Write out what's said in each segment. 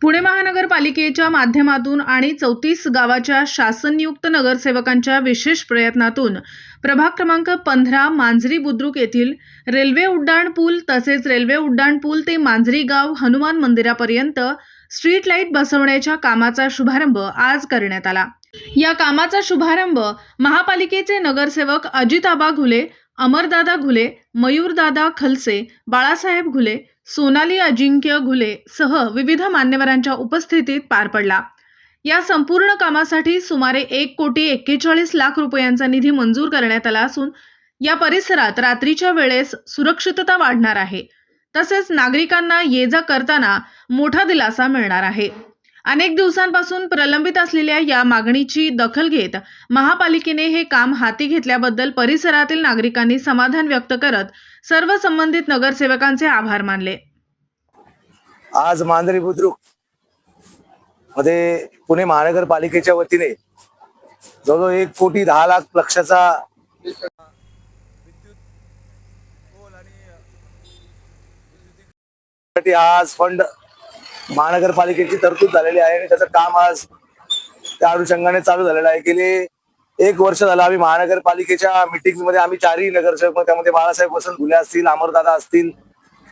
पुणे महानगरपालिकेच्या माध्यमातून आणि 34 गावाच्या शासननियुक्त नगरसेवकांच्या विशेष प्रयत्नातून प्रभाग क्रमांक 15 मांजरी बुद्रुक येथील रेल्वे उड्डाण पूल तसेच रेल्वे उड्डाण पूल ते मांजरी गाव हनुमान मंदिरापर्यंत स्ट्रीट लाईट बसवण्याच्या कामाचा शुभारंभ आज करण्यात आला। या कामाचा शुभारंभ महापालिकेचे नगरसेवक अजिताबा घुले, अमरदादा घुले, मयूरदादा खलसे, बाळासाहेब घुले, सोनाली अजिंक्य घुले सह विविध मान्यवरांच्या उपस्थितीत पार पडला। या संपूर्ण कामासाठी सुमारे 1,41,00,00,000 रुपयांचा निधी मंजूर करण्यात आला असून या परिसरात रात्रीच्या वेळेस सुरक्षितता वाढणार आहे, तसेच नागरिकांना ये-जा करताना मोठा दिलासा मिळणार आहे। अनेक दिवसांपासून प्रलंबित असलेल्या या मागणीची दखल घेत महापालिकेने हे काम हाती घेतल्याबद्दल परिसरातील नागरिकांनी समाधान व्यक्त करत सर्व संबंधित नगरसेवकांचे आभार मानले। आज मांजरी बुद्रुक मध्ये पुणे महानगरपालिकेच्या वतीने जवळजवळ 1,10,00,00,000 विद्युत पोल आणि आज फंड महानगरपालिकेची तरतूद झालेली आहे आणि त्याचं काम आज त्या अनुषंगाने चालू झालेलं आहे। गेले 1 वर्ष झालं आम्ही महानगरपालिकेच्या मीटिंग्स मध्ये आम्ही 4ही नगरसेवक, त्यामध्ये बाळासाहेब वसंत घुले असतील, अमरदादा असतील,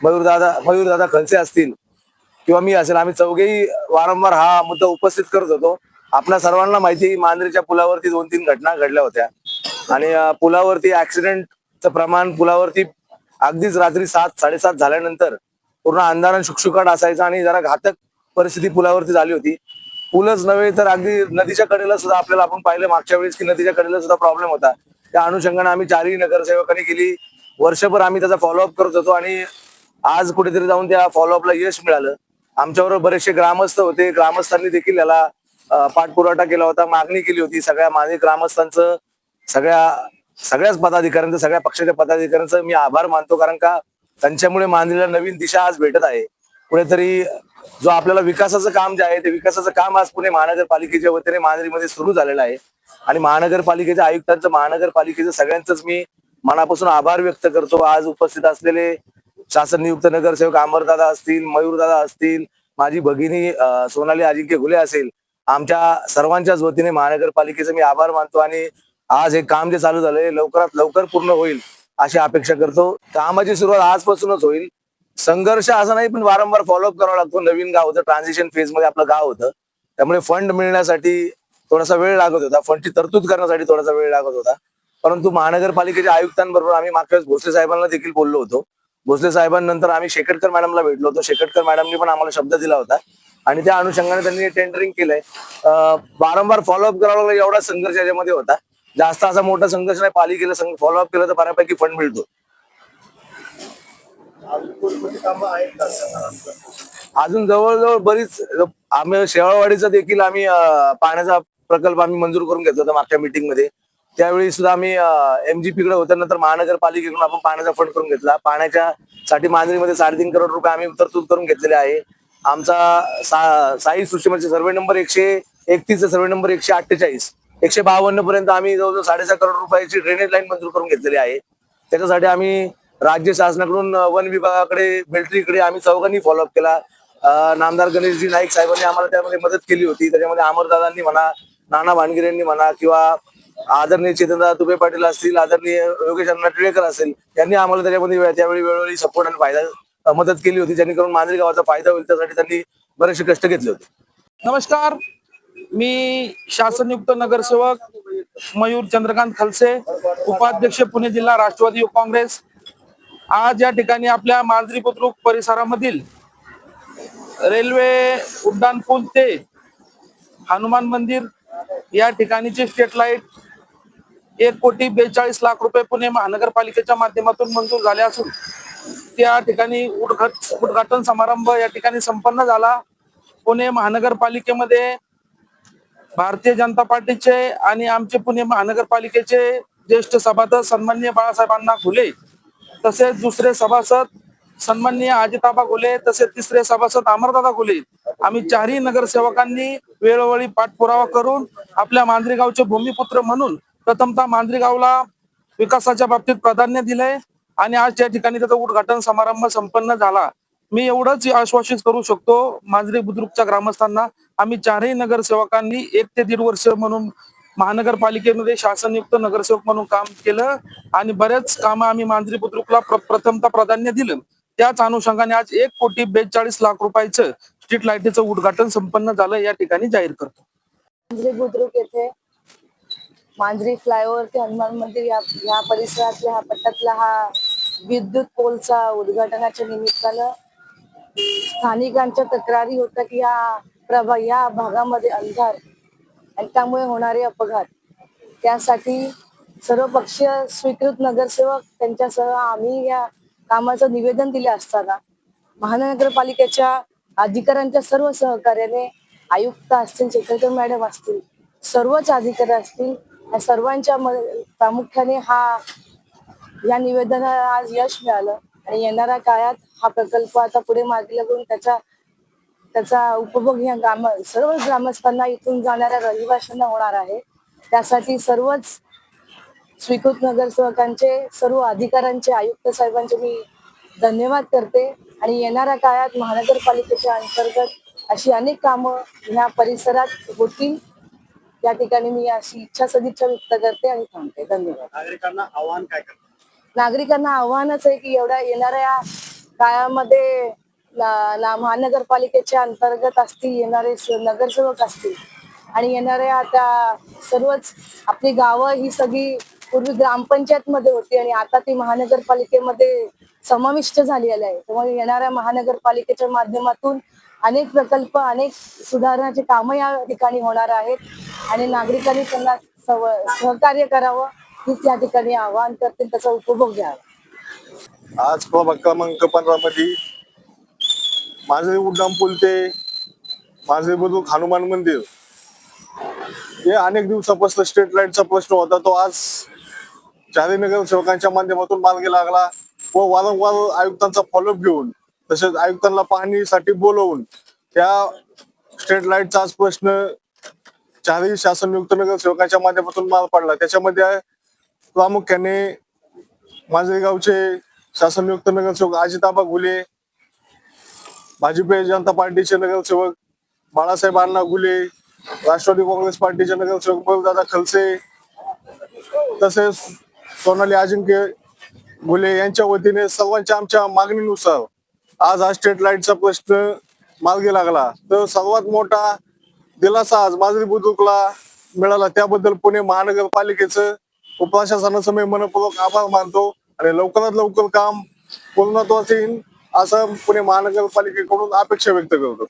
मयूरदादा खलसे असतील किंवा मी असेल, आम्ही चौघेही वारंवार हा मुद्दा उपस्थित करत होतो। आपल्या सर्वांना माहिती, मांजरीच्या पुलावरती 2-3 घटना घडल्या होत्या आणि पुलावरती ऍक्सिडेंटचं प्रमाण पुलावरती अगदीच रात्री 7-7:30 झाल्यानंतर पूर्ण अंधारान शुकशुकाट असायचा आणि जरा घातक परिस्थिती पुलावरती झाली होती। पूलच नव्हे तर अगदी नदीच्या कडेला सुद्धा आपल्याला आपण पाहिलं मागच्या वेळेस की नदीच्या कडेला सुद्धा प्रॉब्लेम होता। त्या अनुषंगाने आम्ही 4ही नगरसेवकांनी गेली वर्षभर आम्ही त्याचा फॉलोअप करत होतो आणि आज कुठेतरी जाऊन त्या फॉलोअपला यश मिळालं। आमच्याबरोबर बरेचसे ग्रामस्थ होते, ग्रामस्थांनी देखील याला पाठपुरावा केला होता, मागणी केली होती। सगळ्या माझे ग्रामस्थांचं, सगळ्याच पदाधिकाऱ्यांचं, सगळ्या पक्षाच्या पदाधिकाऱ्यांचं मी आभार मानतो, कारण का त्यांच्यामुळे मांजरीला नवीन दिशा आज भेटत आहे। कुठेतरी जो आपल्याला विकासाचं काम जे आहे ते विकासाचं काम आज पुणे महानगरपालिकेच्या वतीने मांजरीमध्ये सुरू झालेलं आहे आणि महानगरपालिकेच्या आयुक्तांचं, महानगरपालिकेचं सगळ्यांचंच मी मनापासून आभार व्यक्त करतो। आज उपस्थित असलेले शासन नियुक्त नगरसेवक अमरदादा असतील, मयूरदादा असतील, माझी भगिनी सोनाली अजिंक्य घुले असेल, आमच्या सर्वांच्याच वतीने महानगरपालिकेचं मी आभार मानतो आणि आज हे काम जे चालू झालंय लवकरात लवकर पूर्ण होईल अशी अपेक्षा करतो। कामाची सुरुवात आजपासूनच होईल। संघर्ष असा नाही, पण वारंवार फॉलोअप करावा लागतो। नवीन गाव होतं, ट्रान्झिशन फेज मध्ये आपलं गाव होतं, त्यामुळे फंड मिळण्यासाठी थोडासा वेळ लागत होता, फंडची तरतूद करण्यासाठी थोडासा वेळ लागत होता। परंतु महानगरपालिकेच्या आयुक्तांबरोबर आम्ही मागच्या वेळेस भोसले साहेबांना देखील बोललो होतो। भोसले साहेबांनंतर आम्ही शेकटकर मॅडमला भेटलो होतो। शेकटकर मॅडमनी पण आम्हाला शब्द दिला होता आणि त्या अनुषंगाने त्यांनी टेंडरिंग केलंय। वारंवार फॉलोअप करावा लागला, एवढा संघर्ष याच्यामध्ये होता। जास्त असा मोठा संघर्ष नाही, पालिकेला फॉलोअप केलं तर बऱ्यापैकी फंड मिळतो। अजून जवळजवळ बरीच आम्ही शेवाळवाडीचा देखील आम्ही पाण्याचा प्रकल्प आम्ही मंजूर करून घेतला होता मागच्या मीटिंग मध्ये। त्यावेळी सुद्धा आम्ही MGP कडे होत्या, नंतर महानगरपालिकेकडून आपण पाण्याचा फंड करून घेतला। पाण्याच्या साठी मांजरीमध्ये 3.5 करोड रुपये आम्ही तरतूद करून घेतलेले आहे। आमचा साई सुष्टीमध्ये सर्वे नंबर 131, सर्वे नंबर 148, 152 पर्यंत आम्ही जवळजवळ 6.5 करोड रुपयाची ड्रेनेज लाईन मंजूर करून घेतलेली आहे। त्याच्यासाठी आम्ही राज्य शासनाकडून वन विभागाकडे, मिलिटरीकडे आम्ही चौघांनी फॉलोअप केला। नामदार गणेशजी नाईक साहेबांनी आम्हाला त्यामध्ये मदत केली होती। त्याच्यामध्ये अमरदादांनी म्हणा, नाना भानगिरे यांनी म्हणा किंवा आदरणीय चेतनदादा तुपे पाटील असतील, आदरणीय योगेश अण्णा टिळेकर असेल, यांनी आम्हाला त्याच्यामध्ये त्यावेळी वेळोवेळी सपोर्ट आणि फायदा मदत केली होती, जेणेकरून मांजरी गावाचा फायदा होईल त्यासाठी त्यांनी बरेचसे कष्ट घेतले होते। नमस्कार, मी शासनयुक्त नगरसेवक मयूर चंद्रकांत खलसे, उपाध्यक्ष पुणे जिल्हा राष्ट्रवादी युवक काँग्रेस। आज या ठिकाणी आपल्या मांजरी बुद्रुक परिसरामधील रेल्वे उड्डाण पूल ते हनुमान मंदिर या ठिकाणीचे स्ट्रीट लाईट 1,42,00,000 रुपये पुणे महानगरपालिकेच्या माध्यमातून मंजूर झाले असून त्या ठिकाणी उद्घाटन समारंभ या ठिकाणी संपन्न झाला। पुणे महानगरपालिकेमध्ये भारतीय जनता पार्टीचे आणि आमचे पुणे महानगरपालिकेचे ज्येष्ठ सभासद सन्माननीय बाळासाहेब अण्णा घुले, तसेच दुसरे सभासद सन्माननीय अजिताबा घुले, तसेच तिसरे सभासद अमरदादा घुले, आम्ही 4ही नगरसेवकांनी वेळोवेळी पाठपुरावा करून आपल्या मांजरी गावचे भूमिपुत्र म्हणून प्रथमतः मांजरी गावला विकासाच्या बाबतीत प्राधान्य दिले आणि आज त्या ठिकाणी त्याचा उद्घाटन समारंभ संपन्न झाला। मी एवढंच आश्वासित करू शकतो मांजरी बुद्रुकच्या ग्रामस्थांना, आम्ही चारही नगरसेवकांनी 1 ते 1.5 वर्ष म्हणून महानगरपालिकेमध्ये शासनयुक्त नगरसेवक म्हणून काम केलं आणि बरेच कामं आम्ही मांजरी बुद्रुकला प्रथमतः प्राधान्य दिलं. त्याच अनुषंगाने आज 1,42,00,000 रुपयाचं स्ट्रीट लाईटीचं उद्घाटन संपन्न झालं, या ठिकाणी जाहीर करतो. मांजरी बुद्रुक येथे मांजरी फ्लायओव्हर ते हनुमान मंदिर या परिसरातल्या पट्ट्यातला हा विद्युत पोलचा उद्घाटनाच्या निमित्तानं स्थानिकांच्या तक्रारी होत्या की या भागामध्ये अंधार आणि त्यामुळे होणारे अपघात, त्यासाठी सर्वपक्षीय स्वीकृत नगरसेवक त्यांच्यासह आम्ही या कामाचं निवेदन दिले असताना महानगरपालिकेच्या अधिकाऱ्यांच्या सर्व सहकार्याने आयुक्त असतील, सेक्रेटरी मॅडम असतील, सर्वच अधिकारी असतील, या सर्वांच्या प्रामुख्याने या निवेदनाला आज यश मिळालं आणि येणाऱ्या काळात हा प्रकल्प आता पुढे मार्गी लागून त्याचा उपभोग या सर्व ग्रामस्थांना, इथून जाणाऱ्या रहिवाशांना होणार आहे. त्यासाठी सर्वच स्वीकृत नगरसेवकांचे, सर्व अधिकाऱ्यांचे, आयुक्त साहेबांचे मी धन्यवाद करते आणि येणाऱ्या काळात महानगरपालिकेच्या अंतर्गत अशी अनेक कामं ह्या परिसरात होतील, या ठिकाणी मी अशी इच्छा सदिच्छा व्यक्त करते आणि थांबते. धन्यवाद. नागरिकांना आव्हान काय करतात? नागरिकांना आव्हानच आहे की येणाऱ्या काळामध्ये महानगरपालिकेच्या अंतर्गत असतील येणारे नगरसेवक असतील आणि येणाऱ्या आता सर्वच आपली गावं ही सगळी पूर्वी ग्रामपंचायत मध्ये होती आणि आता ती महानगरपालिकेमध्ये समाविष्ट झालेली आहे. त्यामुळे येणाऱ्या महानगरपालिकेच्या माध्यमातून अनेक प्रकल्प, अनेक सुधारणाची कामं या ठिकाणी होणार आहेत आणि नागरिकांनी त्यांना सहकार्य करावं हीच या ठिकाणी आवाहन करतील, त्याचा उपभोग घ्यावा. आज प्रभाग क्रमांक 15 मध्ये मांजरी उड्डाण पूल ते मांजरी बुद्रुक हनुमान मंदिर हे अनेक दिवसापासून स्ट्रीट लाईटचा प्रश्न होता, तो आज चारही नगरसेवकांच्या माध्यमातून मार्गी लागला व वारंवार आयुक्तांचा फॉलोअप घेऊन, तसेच आयुक्तांना पाहणीसाठी बोलवून त्या स्ट्रीट लाईटचा आज प्रश्न चारही शासनयुक्त नगरसेवकांच्या माध्यमातून पार पडला. त्याच्यामध्ये प्रामुख्याने मांजरी गावचे शासनयुक्त नगरसेवक अजिताबा घुले, भाजपा जनता पार्टीचे नगरसेवक बाळासाहेब अण्णा घुले, राष्ट्रवादी काँग्रेस पार्टीचे नगरसेवक बलदादा खलसे, तसेच सोनाली अजिंक्य घुले यांच्या वतीने सर्वांच्या आमच्या मागणीनुसार आज हा स्ट्रीट लाईटचा प्रश्न मार्गी लागला. तर सर्वात मोठा दिलासा आज मांजरी बुद्रुकला मिळाला, त्याबद्दल पुणे महानगरपालिकेचं व प्रशासनाचं मी मनपूर्वक आभार मानतो आणि लवकरात लवकर काम पूर्णत्वास येईल असं पुणे महानगरपालिकेकडून अपेक्षा व्यक्त करतो.